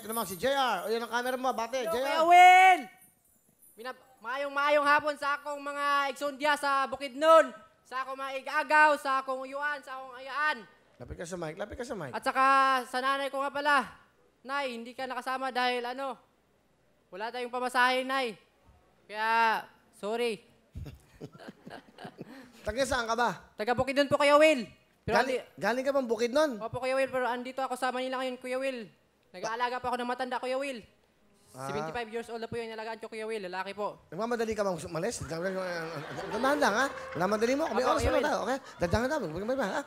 Ito naman si JR. O yan ang camera mo, bate. Hello, Kuya JR. Will! Mayong hapon sa akong mga igsundya sa Bukidnon, sa akong mga igagaw, sa akong uyuan, sa akong ayaan. Lapit ka sa mic, lapit ka sa mic. At saka sa nanay ko nga pala, Nay, hindi ka nakasama dahil wala tayong pamasahe, Nay. Kaya, sorry. Taga saan ka ba? Taga Bukidnon po, Kuya Will. Pero Galing ka bang bukid nun? Opo, Kuya Will, pero andito ako sa Manila ngayon, Kuya Will. Nag-aalaga pa ako ng matanda, Kuya Will. 75 years old na po yung inalagaan ko, Kuya Will. Lalaki po. Nagmamadali ka bang umalis? Ganahan lang, ha? Wala madali mo. May Opo, oras Kuya na Will. tayo, okay? Dadaan na tayo. Ha?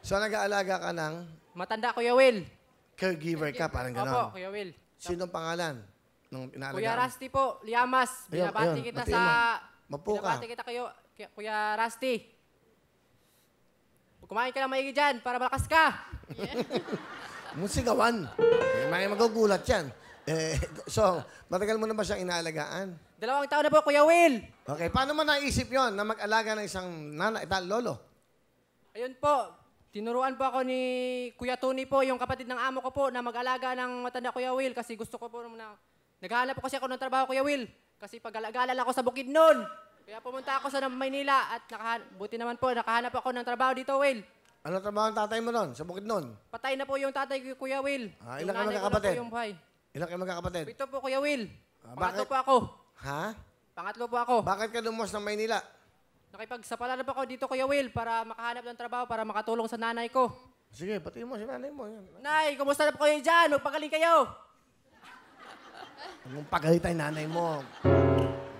So, nag-aalaga ka ng Matanda, Kuya Will. caregiver ka, parang Opo, gano'n. Kuya Will. Sinong pangalan nung inaalagaan? Kuya Rusty po, Liamas. Ayun, Binabati ayun, kita batiin sa... mo. Mapo ka. Binabati kita kayo, Kuya Rusty. Kumain ka lang maigi dyan para malakas ka. Musigawan. May magugulat yan. So, matagal mo na ba siyang inaalagaan? 2 taon na po, Kuya Will. Okay, paano mo naisip yon na mag-alaga ng isang lolo? Ayun po, tinuruan po ako ni Kuya Tony po, yung kapatid ng amo ko po, na mag-alaga ng matanda, Kuya Will. Kasi gusto ko po na... Naghahanap po kasi ako ng trabaho, Kuya Will. Kasi pag-alagala lang ako sa Bukidnon. Kaya pumunta ako sa Maynila at buti naman po, nakahanap ako ng trabaho dito, Will. Ano trabaho ang tatay mo doon, sa Bukidnon? Patay na po yung tatay ko, Kuya Will. Ilan ka Yung nanay ko na magkakapatid? po yung buhay. Ilan kayo magkakapatid? 7 po, Kuya Will. Pangatlo bakit? po ako. Ha? Pangatlo po ako. Bakit ka lumos ng Maynila? Nakipagsapalaran po ako dito, Kuya Will, para makahanap ng trabaho, para makatulong sa nanay ko. Sige, pati mo si nanay mo. Yan. Nay, kumusta na po kayo dyan? Magpagaling kayo. Anong pagalitan nanay mo?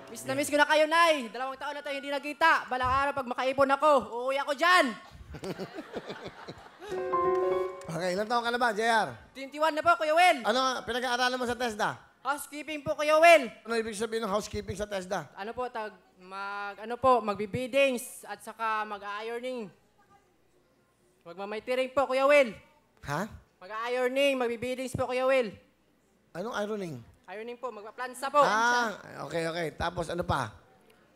Miss na miss ko na kayo, Nay. 2 taon na tayo hindi nagkita. Balang araw, pag makaipon ako, uuwi ako dyan. Okay, ilan taon ka na ba, JR? 21 na po, Kuya Will. Ano nga, pinag-aaralan mo sa TESDA? Housekeeping po, Kuya Will. Ano ibig sabihin ng housekeeping sa TESDA? Magbi-biddings at saka mag-ironing. Magmamaitiring po, Kuya Will. Ha? Mag-ironing, magbi-biddings po, Kuya Will. Anong ironing? Ironing po, magpa-plansa po. Okay. Tapos ano pa?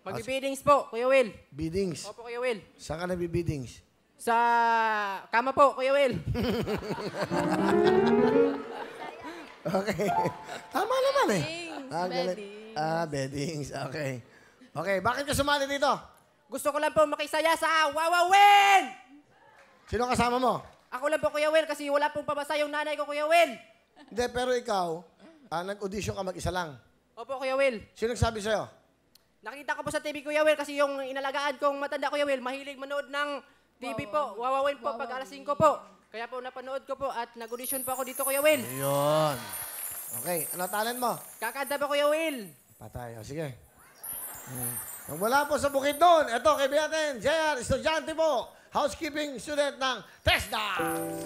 Magbi-biddings po, Kuya Will. Biddings. Opo, Kuya Will. Saan ka nagbi-biddings? Sa kama po, Kuya Will. Okay. Tama naman eh. Galit. Beddings. Beddings. Okay. Okay, bakit ka sumali dito? Gusto ko lang po makisaya sa Wawawin! Sino kasama mo? Ako lang po, Kuya Will, kasi wala pong pabasa yung nanay ko, Kuya Will. Hindi, pero ikaw, nag-audition ka mag-isa lang. Opo, Kuya Will. Sino nagsabi sa'yo? Nakita ko po sa TV, Kuya Will, kasi yung inalagaan kong matanda, Kuya Will, mahilig manood ng TV po. Wawawin po pag alas 5 po. Kaya po napanood ko po at nag-audition po ako dito, Kuya Will. Ayun. Okay, ano talent mo? Kakanta po, Kuya Will. Patay. O, sige. Nang wala po sa Bukidnon, ito, kaibigan natin, JR, estudyante po, housekeeping student ng TESDA.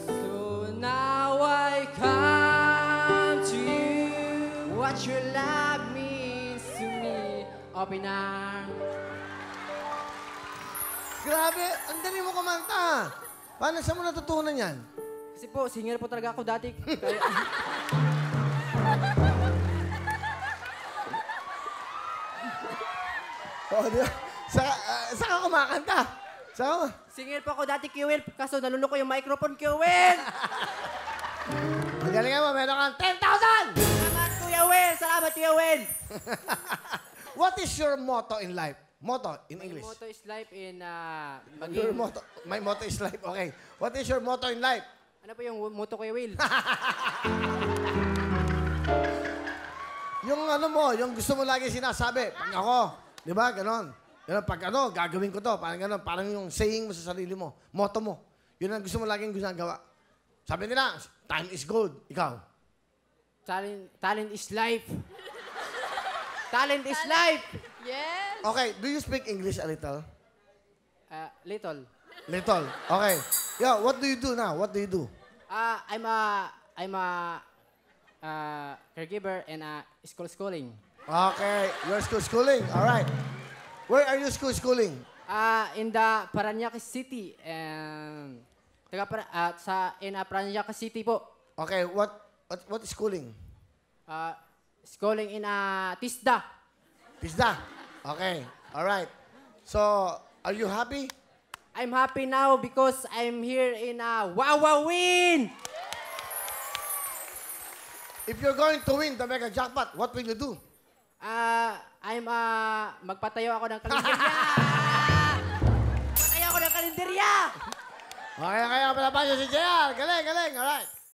So now I come to you, what your love means to me. Open arms. Grabe, ang dali mo kumanta. Paano saan mo natutunan yan? Kasi po, singer po talaga ako dati. Kaya, O, di ba? Saan ka kumakanta? Saan? singer po ako dati, Kuya Will, kaso naluloko yung microphone, Kuya Will. Magaling mo, meron kang 10,000! Salamat, Kuya Will. Salamat, Kuya Will. What is your motto in life? Motto in My English. motto is life in Your motto, my motto is life. Okay. What is your motto in life? Ano po yung motto, Kuya Will? Yung ano mo, yung gusto mo lagi sinasabi. Pag ako, di ba, ganon. Ganon, pag ano, gagawin ko to. Parang ganon, parang yung saying mo sa sarili mo. Motto mo. Yun ang gusto mo laging ginagawa. Sabi nila, time is gold. Ikaw. Talent is life. Talent is life. Yes. Okay, do you speak English a little? Little. Little. Okay. Yo, what do you do now? What do you do? I'm a caregiver and schooling. Okay, you're schooling. All right. Where are you schooling? In the Parañaque City and in Parañaque City po. Okay, what is schooling? Schooling in TISDA. Tisda. Okay. All right. So, are you happy? I'm happy now because I'm here in Wawawin. if you're going to win the mega jackpot, what will you do? Magpatayo ako ng kalenderya! Magpatayo ako ng kalenderya! Okay, kaya pala pa si JR. Galing, galing. Alright.